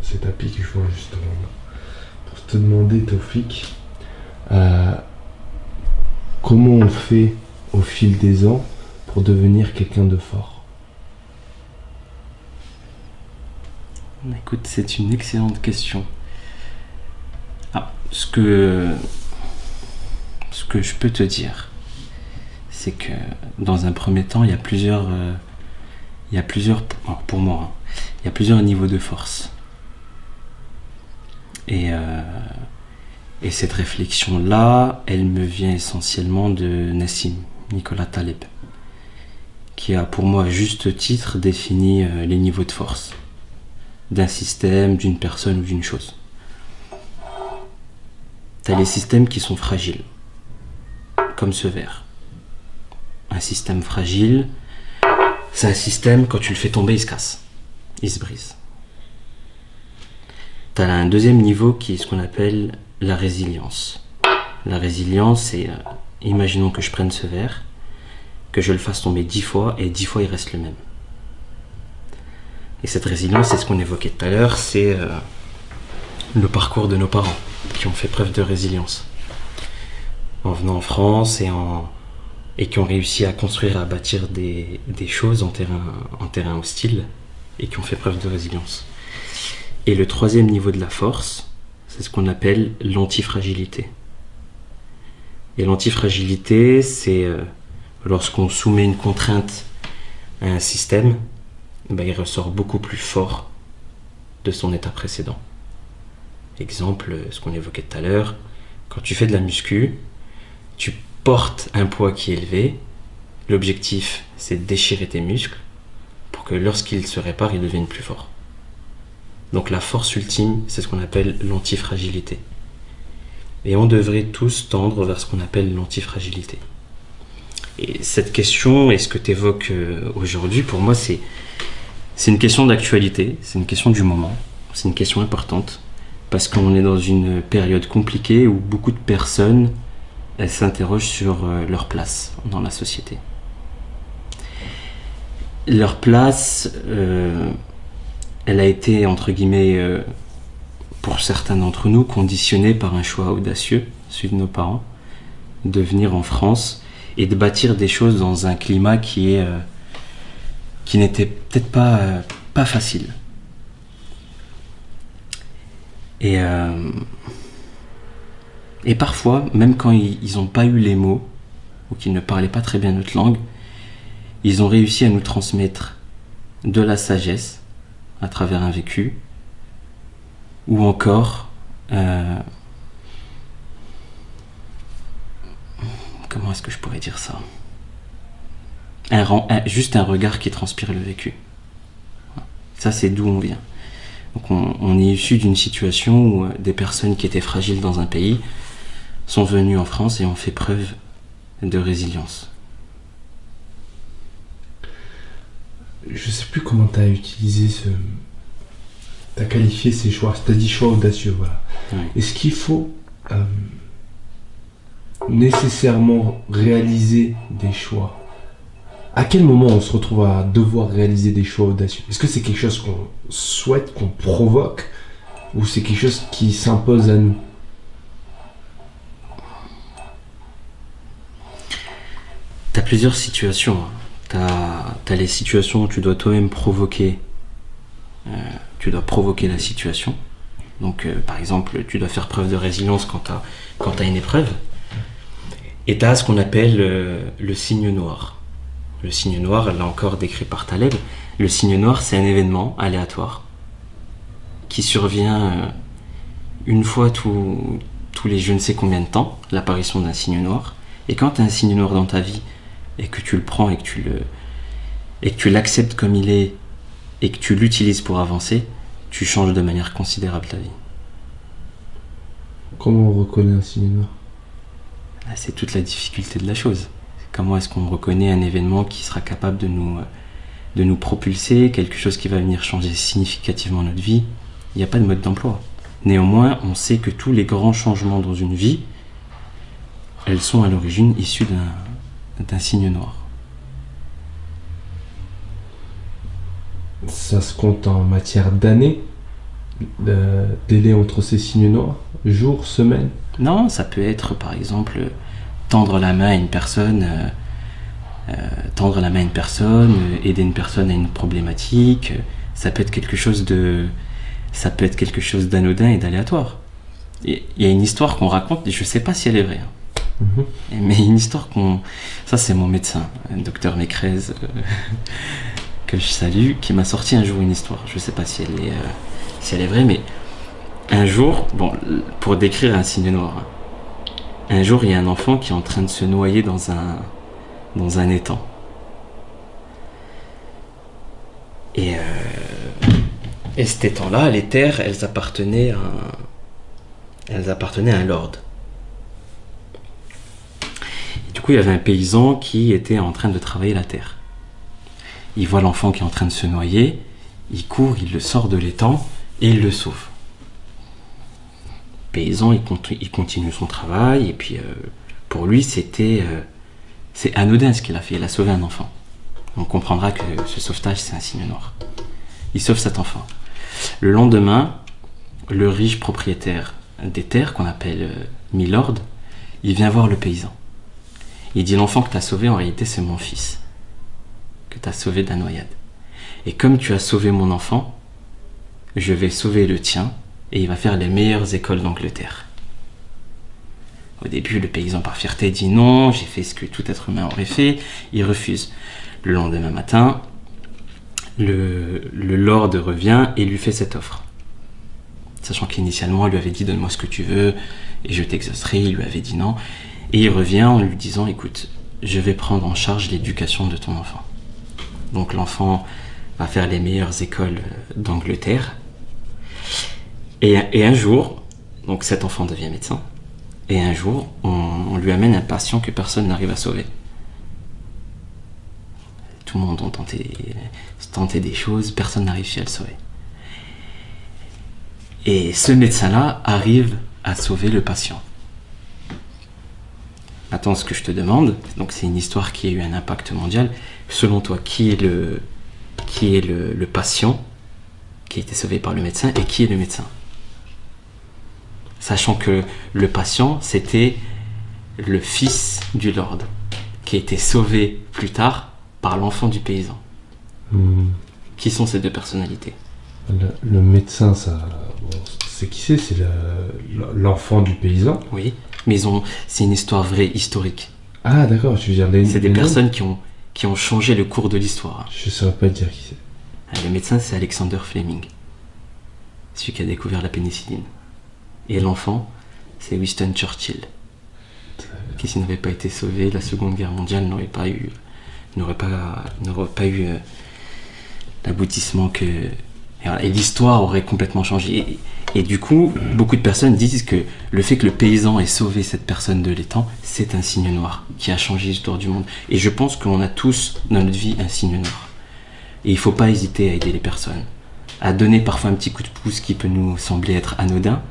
ces tapis que je vois justement là. Pour te demander, Taufik, comment on fait au fil des ans pour devenir quelqu'un de fort? Écoute, c'est une excellente question. Ce que je peux te dire, c'est que dans un premier temps, il y a plusieurs, pour moi, hein, il y a plusieurs niveaux de force. Et cette réflexion-là, elle me vient essentiellement de Nassim, Nicolas Taleb, qui a pour moi à juste titre défini les niveaux de force d'un système, d'une personne ou d'une chose. Tu as les systèmes qui sont fragiles, comme ce verre. Un système fragile, c'est un système, quand tu le fais tomber, il se casse, il se brise. Tu as un deuxième niveau qui est ce qu'on appelle la résilience. La résilience, c'est, imaginons que je prenne ce verre, que je le fasse tomber 10 fois, et 10 fois il reste le même. Et cette résilience, c'est ce qu'on évoquait tout à l'heure, c'est le parcours de nos parents, qui ont fait preuve de résilience. En venant en France et qui ont réussi à construire, à bâtir des choses en terrain hostile, et qui ont fait preuve de résilience. Et le troisième niveau de la force, c'est ce qu'on appelle l'antifragilité. Et l'antifragilité, c'est lorsqu'on soumet une contrainte à un système, il ressort beaucoup plus fort de son état précédent. Exemple, ce qu'on évoquait tout à l'heure, quand tu fais de la muscu, tu portes un poids qui est élevé, l'objectif c'est de déchirer tes muscles pour que lorsqu'ils se réparent, ils deviennent plus forts. Donc la force ultime, c'est ce qu'on appelle l'antifragilité. Et on devrait tous tendre vers ce qu'on appelle l'antifragilité. Et cette question, et ce que tu évoques aujourd'hui, pour moi, c'est une question d'actualité, c'est une question du moment, c'est une question importante, parce qu'on est dans une période compliquée où beaucoup de personnes s'interrogent sur leur place dans la société. Leur place, elle a été, entre guillemets, pour certains d'entre nous, conditionnée par un choix audacieux, celui de nos parents, de venir en France et de bâtir des choses dans un climat qui n'était peut-être pas facile. Et parfois, même quand ils n'ont pas eu les mots, ou qu'ils ne parlaient pas très bien notre langue, ils ont réussi à nous transmettre de la sagesse à travers un vécu, ou encore comment est-ce que je pourrais dire ça, juste un regard qui transpire le vécu. Ça, c'est d'où on vient. Donc on est issu d'une situation où des personnes qui étaient fragiles dans un pays sont venues en France et ont fait preuve de résilience. Je sais plus comment tu as utilisé tu as qualifié ces choix, tu as dit choix audacieux, voilà. Oui. Est-ce qu'il faut nécessairement réaliser des choix? À quel moment on se retrouve à devoir réaliser des choix audacieux? Est-ce que c'est quelque chose qu'on souhaite, qu'on provoque, ou c'est quelque chose qui s'impose à nous? Tu as plusieurs situations. Tu as les situations où tu dois toi-même provoquer la situation. Donc par exemple, tu dois faire preuve de résilience quand tu as une épreuve. Et tu as ce qu'on appelle le signe noir. Le signe noir, là encore décrit par Taleb, le signe noir, c'est un événement aléatoire qui survient une fois tous les je ne sais combien de temps, l'apparition d'un signe noir. Et quand tu as un signe noir dans ta vie et que tu le prends et que tu l'acceptes comme il est et que tu l'utilises pour avancer, tu changes de manière considérable ta vie. Comment on reconnaît un signe noir? C'est toute la difficulté de la chose. Comment est-ce qu'on reconnaît un événement qui sera capable de nous propulser, quelque chose qui va venir changer significativement notre vie? Il n'y a pas de mode d'emploi. Néanmoins, on sait que tous les grands changements dans une vie, elles sont à l'origine issues d'un signe noir. Ça se compte en matière d'années? le délai entre ces signes noirs? Jour, semaine? Non, ça peut être par exemple tendre la main à une personne, aider une personne à une problématique. Ça peut être ça peut être quelque chose d'anodin et d'aléatoire. Il y a une histoire qu'on raconte, et je ne sais pas si elle est vraie. Mais une histoire ça c'est mon médecin, le docteur Mécrez, que je salue, qui m'a sorti un jour une histoire. Je ne sais pas si elle est vraie, mais un jour, bon, pour décrire un signe noir, un jour il y a un enfant qui est en train de se noyer dans un étang. Et cet étang-là, les terres, elles appartenaient à un lord. Et du coup, il y avait un paysan qui était en train de travailler la terre. Il voit l'enfant qui est en train de se noyer, il court, il le sort de l'étang et il le sauve. Le paysan, il continue son travail, et puis pour lui, c'est anodin ce qu'il a fait, il a sauvé un enfant. On comprendra que ce sauvetage, c'est un signe noir. Il sauve cet enfant. Le lendemain, le riche propriétaire des terres, qu'on appelle Milord, il vient voir le paysan. Il dit: l'enfant que tu as sauvé, en réalité, c'est mon fils, que tu as sauvé de la noyade. Et comme tu as sauvé mon enfant, je vais sauver le tien, et il va faire les meilleures écoles d'Angleterre. Au début, le paysan, par fierté, dit non, j'ai fait ce que tout être humain aurait fait. Il refuse. Le lendemain matin, le lord revient et lui fait cette offre. Sachant qu'initialement, il lui avait dit: donne-moi ce que tu veux et je t'exaucerai. Il lui avait dit non. Et il revient en lui disant: écoute, je vais prendre en charge l'éducation de ton enfant. Donc l'enfant va faire les meilleures écoles d'Angleterre. Et un jour, donc cet enfant devient médecin. Et un jour, on lui amène un patient que personne n'arrive à sauver. Tout le monde a tenté des choses, personne n'arrive à le sauver. Et ce médecin-là arrive à sauver le patient. Maintenant, ce que je te demande, donc c'est une histoire qui a eu un impact mondial. Selon toi, qui est le patient qui a été sauvé par le médecin, et qui est le médecin? Sachant que le patient, c'était le fils du lord, qui a été sauvé plus tard par l'enfant du paysan. Qui sont ces deux personnalités? Le médecin, c'est qui c'est? C'est l'enfant du paysan? Oui, mais c'est une histoire vraie, historique. Ah d'accord, tu veux dire c'est des personnes qui ont changé le cours de l'histoire. Je ne saurais pas dire qui c'est. Le médecin, c'est Alexander Fleming, celui qui a découvert la pénicilline. Et l'enfant, c'est Winston Churchill, qui, s'il n'avait pas été sauvé, la Seconde Guerre mondiale n'aurait pas eu l'aboutissement que... Et l'histoire aurait complètement changé. Et du coup, beaucoup de personnes disent que le fait que le paysan ait sauvé cette personne de l'étang, c'est un signe noir qui a changé l'histoire du monde. Et je pense qu'on a tous dans notre vie un signe noir. Et il ne faut pas hésiter à aider les personnes, à donner parfois un petit coup de pouce qui peut nous sembler être anodin,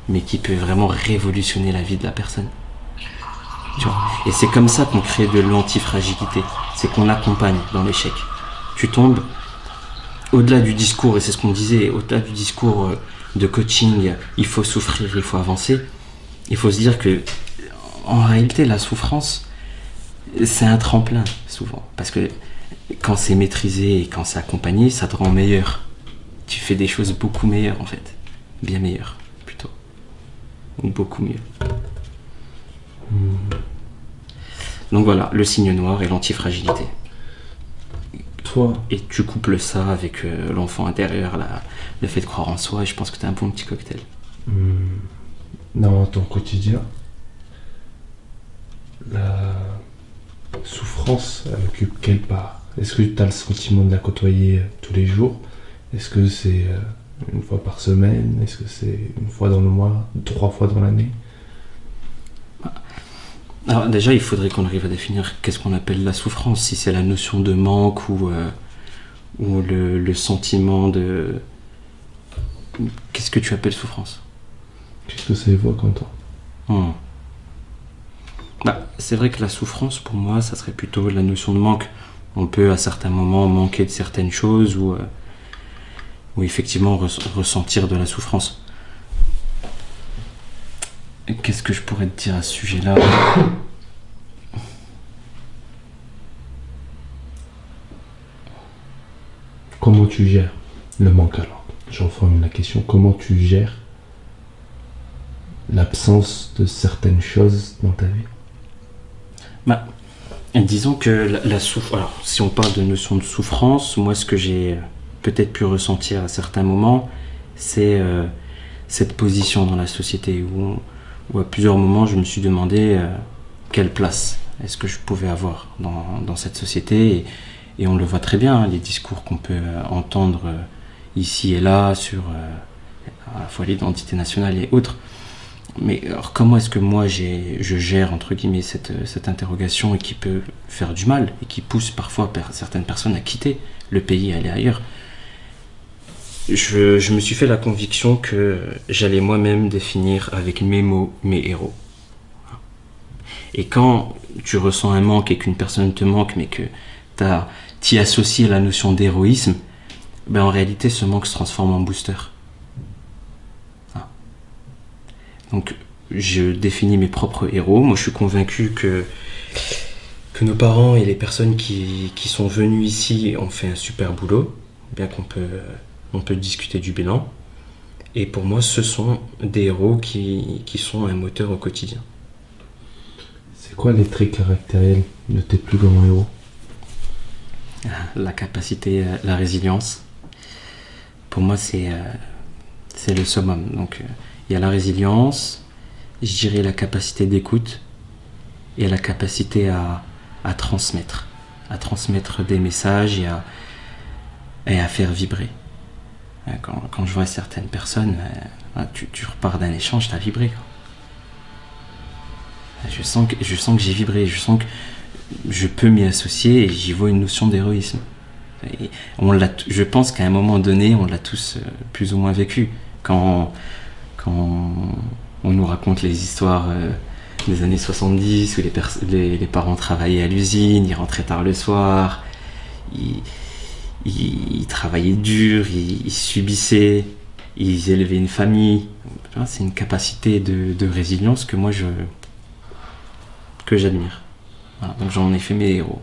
mais qui peut vraiment révolutionner la vie de la personne. Tu vois. Et c'est comme ça qu'on crée de l'antifragilité. C'est qu'on accompagne dans l'échec. Tu tombes au-delà du discours, et c'est ce qu'on disait, au-delà du discours de coaching, il faut souffrir, il faut avancer. Il faut se dire que, en réalité, la souffrance, c'est un tremplin, souvent. Parce que quand c'est maîtrisé et quand c'est accompagné, ça te rend meilleur. Tu fais des choses beaucoup meilleures, en fait. Bien meilleures, plutôt. Ou beaucoup mieux. Donc voilà, le signe noir et l'antifragilité. Toi. Et tu couples ça avec l'enfant intérieur, le fait de croire en soi, et je pense que t'as un bon petit cocktail. Dans ton quotidien, la souffrance, elle occupe quelle part? Est-ce que tu as le sentiment de la côtoyer tous les jours? Est-ce que c'est une fois par semaine? Est-ce que c'est une fois dans le mois? 3 fois dans l'année? Alors déjà, il faudrait qu'on arrive à définir qu'est-ce qu'on appelle la souffrance, si c'est la notion de manque ou le sentiment de... Qu'est-ce que tu appelles souffrance? Qu'est-ce que ça évoque en toi? C'est vrai que la souffrance, pour moi, ça serait plutôt la notion de manque. On peut à certains moments manquer de certaines choses ou effectivement ressentir de la souffrance. Qu'est-ce que je pourrais te dire à ce sujet-là? Comment tu gères le manque alors? J'en formule la question. Comment tu gères l'absence de certaines choses dans ta vie? Bah, disons que la souffrance. Alors, si on parle de notion de souffrance, moi, ce que j'ai peut-être pu ressentir à certains moments, c'est cette position dans la société où à plusieurs moments, je me suis demandé quelle place est-ce que je pouvais avoir dans cette société. Et on le voit très bien, hein, les discours qu'on peut entendre ici et là sur à la fois l'identité nationale et autres. Mais alors comment est-ce que moi je gère entre guillemets cette interrogation et qui peut faire du mal et qui pousse parfois certaines personnes à quitter le pays et aller ailleurs? Je me suis fait la conviction que j'allais moi-même définir avec mes mots mes héros. Et quand tu ressens un manque et qu'une personne te manque mais que t'y associes la notion d'héroïsme, ben en réalité ce manque se transforme en booster. Donc je définis mes propres héros. Moi je suis convaincu que nos parents et les personnes qui sont venues ici ont fait un super boulot, bien qu'on peut discuter du bilan. Et pour moi ce sont des héros qui sont un moteur au quotidien. C'est quoi les traits caractériels de tes plus grands héros? La capacité, la résilience. Pour moi c'est le summum. Donc il y a la résilience, je dirais la capacité d'écoute et la capacité à transmettre des messages et à faire vibrer. Quand je vois certaines personnes, tu repars d'un échange, t'as vibré. Je sens que j'ai vibré, je sens que je peux m'y associer et j'y vois une notion d'héroïsme. Et je pense qu'à un moment donné, on l'a tous plus ou moins vécu. Quand on nous raconte les histoires des années 70 où les parents travaillaient à l'usine, ils rentraient tard le soir, ils travaillaient dur, ils subissaient, ils élevaient une famille. C'est une capacité de résilience que moi que j'admire. Voilà, donc j'en ai fait mes héros.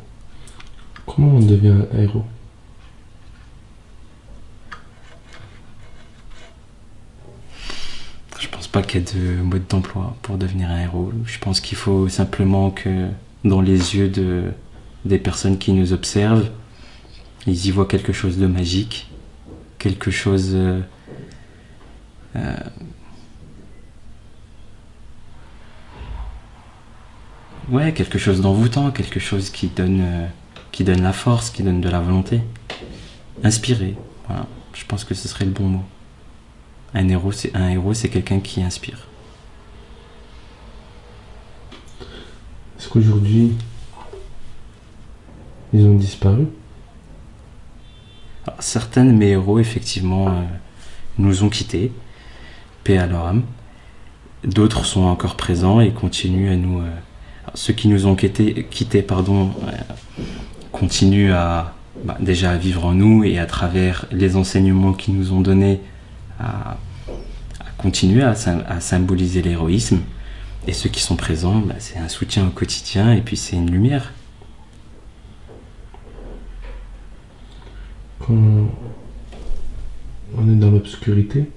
Comment on devient un héros? Je pense pas qu'il y ait de mode d'emploi pour devenir un héros. Je pense qu'il faut simplement que dans les yeux des personnes qui nous observent, ils y voient quelque chose de magique, quelque chose quelque chose d'envoûtant, quelque chose qui donne la force, qui donne de la volonté. Inspirer, voilà. Je pense que ce serait le bon mot. Un héros, c'est quelqu'un qui inspire. Est-ce qu'aujourd'hui, ils ont disparu? Alors, certains de mes héros, effectivement, nous ont quittés, paix à leur âme. D'autres sont encore présents et continuent à nous... ceux qui nous ont quittés, continuent déjà à vivre en nous et à travers les enseignements qu'ils nous ont donnés, à continuer à symboliser l'héroïsme. Et ceux qui sont présents, c'est un soutien au quotidien et puis c'est une lumière. Quand on est dans l'obscurité,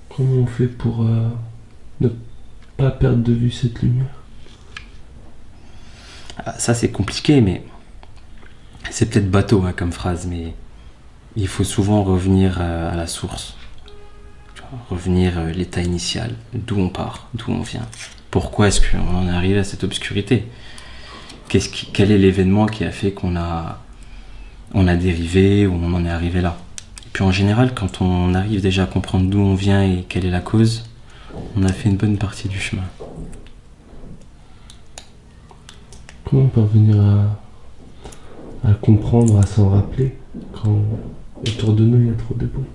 comment on fait pour ne pas perdre de vue cette lumière? Ça c'est compliqué, mais c'est peut-être bateau comme phrase, mais il faut souvent revenir à la source. Revenir à l'état initial, d'où on part, d'où on vient. Pourquoi est-ce qu'on en est arrivé à cette obscurité? Quel est l'événement qui a fait qu'on a dérivé ou on en est arrivé là? Et puis en général, quand on arrive déjà à comprendre d'où on vient et quelle est la cause, on a fait une bonne partie du chemin. Comment parvenir à comprendre, à s'en rappeler quand autour de nous il y a trop de bruit?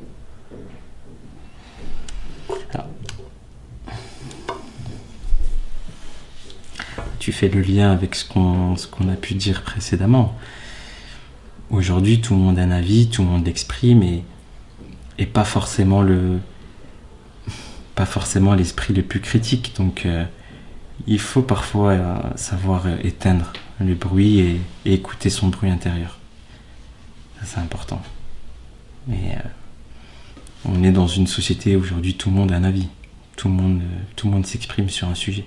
Tu fais le lien avec ce qu'on a pu dire précédemment. aujourd'hui, tout le monde a un avis, tout le monde l'exprime et pas forcément l'esprit le plus critique. Donc, il faut parfois savoir éteindre le bruit et écouter son bruit intérieur. Ça, c'est important. Mais on est dans une société où aujourd'hui tout le monde a un avis. Tout le monde s'exprime sur un sujet.